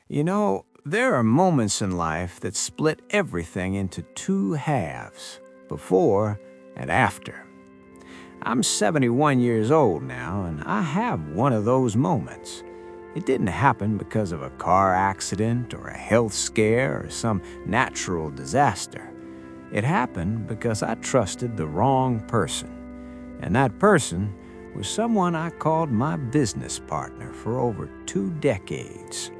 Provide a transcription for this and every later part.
There are moments in life that split everything into two halves, before and after. I'm 71 years old now, and I have one of those moments. It didn't happen because of a car accident or a health scare or some natural disaster. It happened because I trusted the wrong person. And that person was someone I called my business partner for over 2 decades.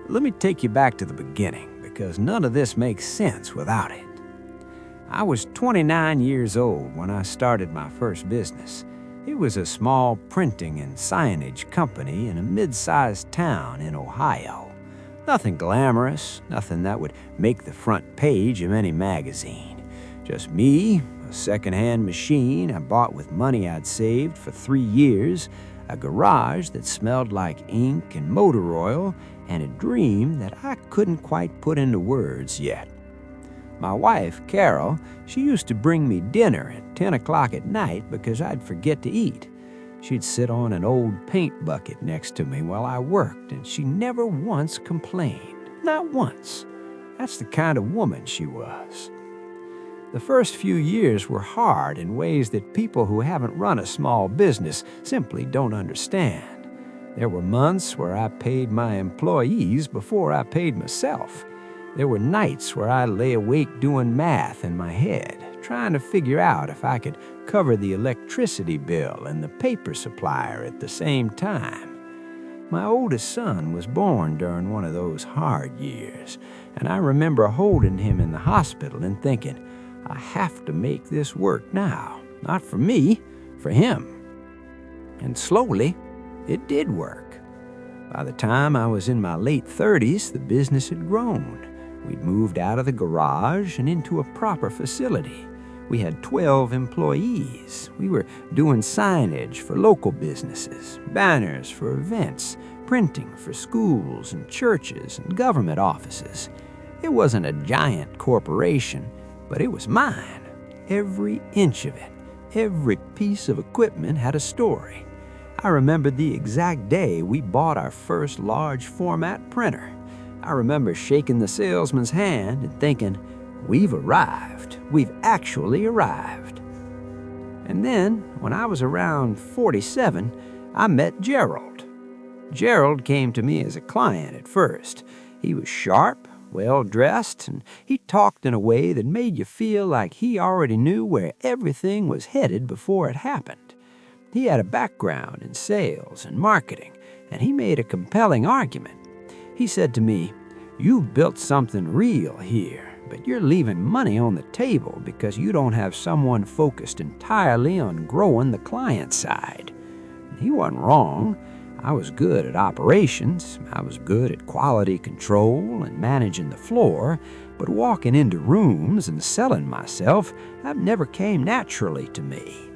Let me take you back to the beginning, because none of this makes sense without it. I was 29 years old when I started my first business. It was a small printing and signage company in a mid-sized town in Ohio. Nothing glamorous, nothing that would make the front page of any magazine. Just me, a second-hand machine I bought with money I'd saved for 3 years, a garage that smelled like ink and motor oil, and a dream that I couldn't quite put into words yet. My wife, Carol, she used to bring me dinner at 10 o'clock at night because I'd forget to eat. She'd sit on an old paint bucket next to me while I worked, and she never once complained. Not once. That's the kind of woman she was. The first few years were hard in ways that people who haven't run a small business simply don't understand. There were months where I paid my employees before I paid myself. There were nights where I lay awake doing math in my head, trying to figure out if I could cover the electricity bill and the paper supplier at the same time. My oldest son was born during one of those hard years, and I remember holding him in the hospital and thinking, I have to make this work now. Not for me, for him. And slowly, it did work. By the time I was in my late 30s, the business had grown. We'd moved out of the garage and into a proper facility. We had 12 employees. We were doing signage for local businesses, banners for events, printing for schools and churches and government offices. It wasn't a giant corporation, but it was mine. Every inch of it, every piece of equipment had a story. I remember the exact day we bought our first large format printer. I remember shaking the salesman's hand and thinking, we've arrived. We've actually arrived. And then, when I was around 47, I met Gerald. Gerald came to me as a client at first. He was sharp, well-dressed, and he talked in a way that made you feel like he already knew where everything was headed before it happened. He had a background in sales and marketing, and he made a compelling argument. He said to me, "You've built something real here, but you're leaving money on the table because you don't have someone focused entirely on growing the client side." And he wasn't wrong. I was good at operations, I was good at quality control and managing the floor, but walking into rooms and selling myself, that never came naturally to me.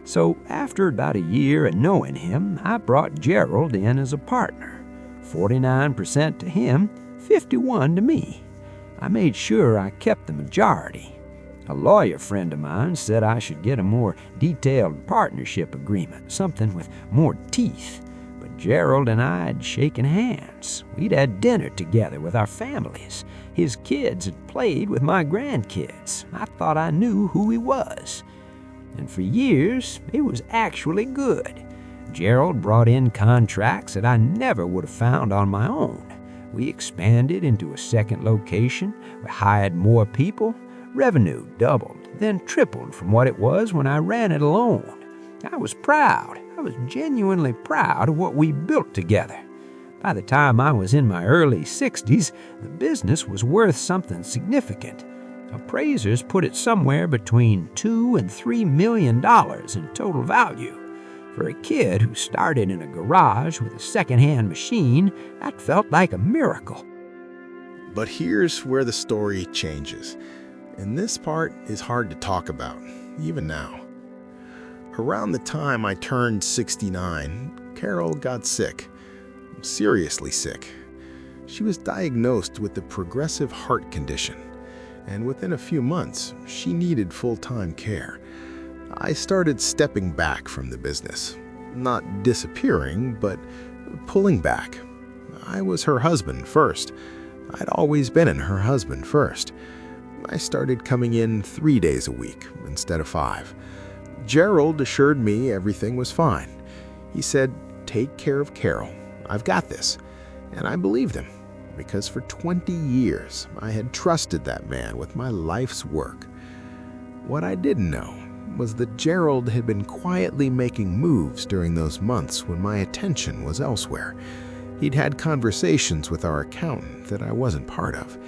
So after about a year of knowing him, I brought Gerald in as a partner. 49% to him, 51% to me. I made sure I kept the majority. A lawyer friend of mine said I should get a more detailed partnership agreement, something with more teeth. But Gerald and I had shaken hands. We'd had dinner together with our families. His kids had played with my grandkids. I thought I knew who he was. And for years, it was actually good. Gerald brought in contracts that I never would have found on my own. We expanded into a second location, we hired more people, revenue doubled, then tripled from what it was when I ran it alone. I was proud. I was genuinely proud of what we built together. By the time I was in my early 60s, the business was worth something significant. Appraisers put it somewhere between $2 and $3 million in total value. For a kid who started in a garage with a second-hand machine, that felt like a miracle. But here's where the story changes. And this part is hard to talk about, even now. Around the time I turned 69, Carol got sick. Seriously sick. She was diagnosed with a progressive heart condition, and within a few months, she needed full-time care. I started stepping back from the business. Not disappearing, but pulling back. I was her husband first. I'd always been her husband first. I started coming in 3 days a week instead of 5. Gerald assured me everything was fine. He said, "Take care of Carol. I've got this." And I believed him, because for 20 years I had trusted that man with my life's work. What I didn't know was that Gerald had been quietly making moves during those months when my attention was elsewhere. He'd had conversations with our accountant that I wasn't part of.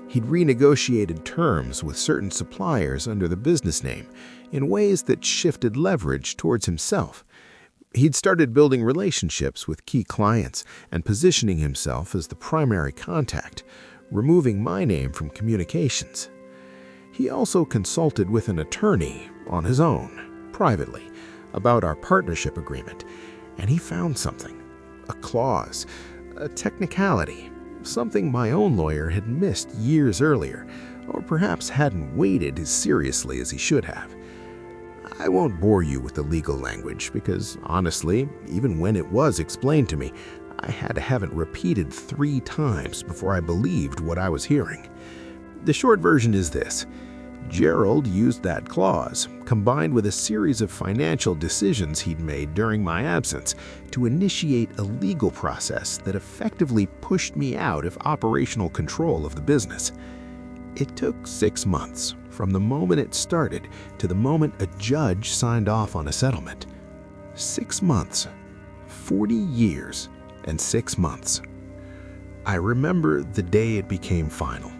He'd renegotiated terms with certain suppliers under the business name in ways that shifted leverage towards himself. He'd started building relationships with key clients and positioning himself as the primary contact, removing my name from communications. He also consulted with an attorney on his own, privately, about our partnership agreement, and he found something, a clause, a technicality, something my own lawyer had missed years earlier, or perhaps hadn't weighted as seriously as he should have. I won't bore you with the legal language because, honestly, even when it was explained to me, I had to have it repeated 3 times before I believed what I was hearing. The short version is this. Gerald used that clause, combined with a series of financial decisions he'd made during my absence, to initiate a legal process that effectively pushed me out of operational control of the business. It took 6 months, from the moment it started to the moment a judge signed off on a settlement. 6 months, 40 years, and 6 months. I remember the day it became final.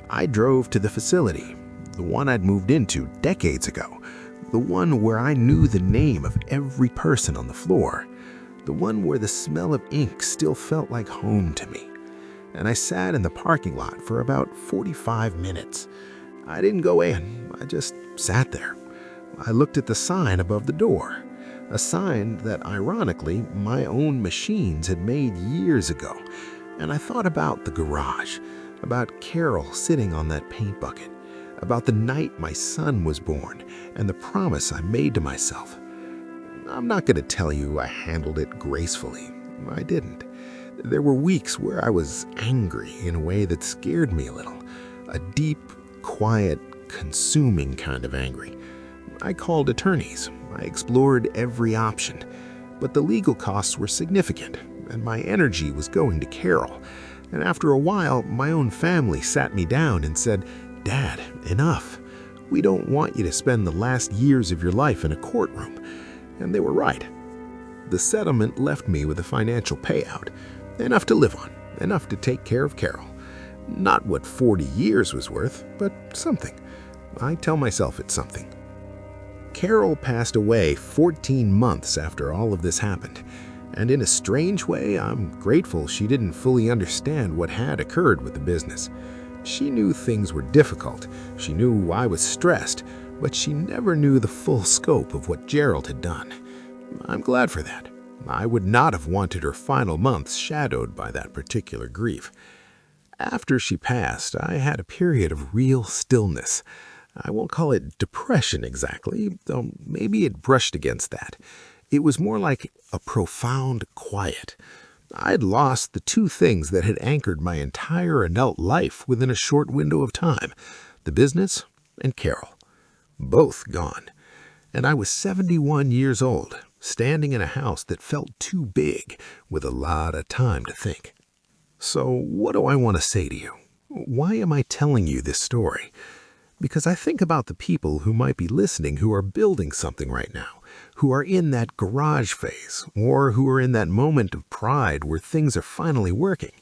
I drove to the facility, the one I'd moved into decades ago, the one where I knew the name of every person on the floor, the one where the smell of ink still felt like home to me. And I sat in the parking lot for about 45 minutes. I didn't go in, I just sat there. I looked at the sign above the door, a sign that, ironically, my own machines had made years ago. And I thought about the garage, about Carol sitting on that paint bucket, about the night my son was born, and the promise I made to myself. I'm not going to tell you I handled it gracefully. I didn't. There were weeks where I was angry in a way that scared me a little, a deep, quiet, consuming kind of angry. I called attorneys. I explored every option. But the legal costs were significant, and my energy was going to Carol. And after a while, my own family sat me down and said, "Dad, enough. We don't want you to spend the last years of your life in a courtroom." And they were right. The settlement left me with a financial payout, enough to live on, enough to take care of Carol. Not what 40 years was worth, but something. I tell myself it's something. Carol passed away 14 months after all of this happened, and in a strange way, I'm grateful she didn't fully understand what had occurred with the business. She knew things were difficult, she knew I was stressed, but she never knew the full scope of what Gerald had done. I'm glad for that. I would not have wanted her final months shadowed by that particular grief. After she passed, I had a period of real stillness. I won't call it depression exactly, though maybe it brushed against that. It was more like a profound quiet. I'd lost the 2 things that had anchored my entire adult life within a short window of time, the business and Carol. Both gone. And I was 71 years old, standing in a house that felt too big, with a lot of time to think. So what do I want to say to you? Why am I telling you this story? Because I think about the people who might be listening who are building something right now, who are in that garage phase, or who are in that moment of pride where things are finally working.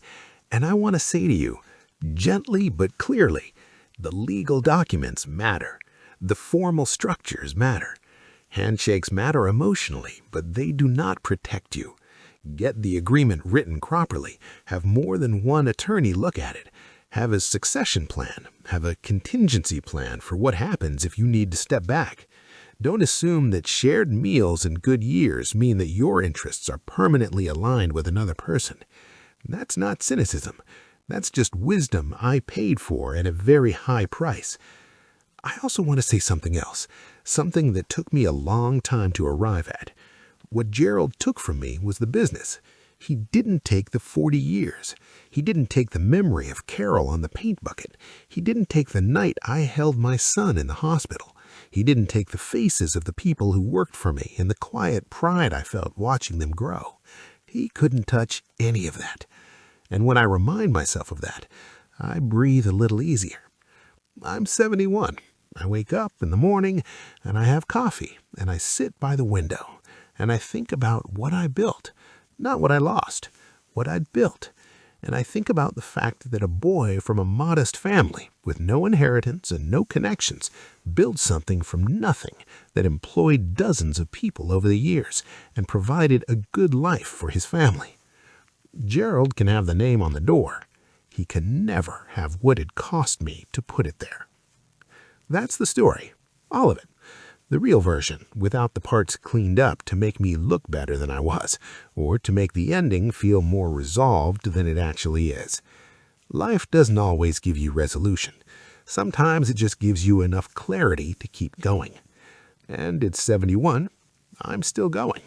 And I want to say to you, gently but clearly, the legal documents matter. The formal structures matter. Handshakes matter emotionally, but they do not protect you. Get the agreement written properly. Have more than one attorney look at it. Have a succession plan. Have a contingency plan for what happens if you need to step back. Don't assume that shared meals and good years mean that your interests are permanently aligned with another person. That's not cynicism. That's just wisdom I paid for at a very high price. I also want to say something else, something that took me a long time to arrive at. What Gerald took from me was the business. He didn't take the 40 years. He didn't take the memory of Carol on the paint bucket. He didn't take the night I held my son in the hospital. He didn't take the faces of the people who worked for me and the quiet pride I felt watching them grow. He couldn't touch any of that. And when I remind myself of that, I breathe a little easier. I'm 71. I wake up in the morning and I have coffee and I sit by the window and I think about what I built, not what I lost, what I'd built. And I think about the fact that a boy from a modest family with no inheritance and no connections built something from nothing that employed dozens of people over the years and provided a good life for his family. Gerald can have the name on the door. He can never have what it cost me to put it there. That's the story, all of it. The real version, without the parts cleaned up to make me look better than I was, or to make the ending feel more resolved than it actually is. Life doesn't always give you resolution. Sometimes it just gives you enough clarity to keep going. And at 71, I'm still going.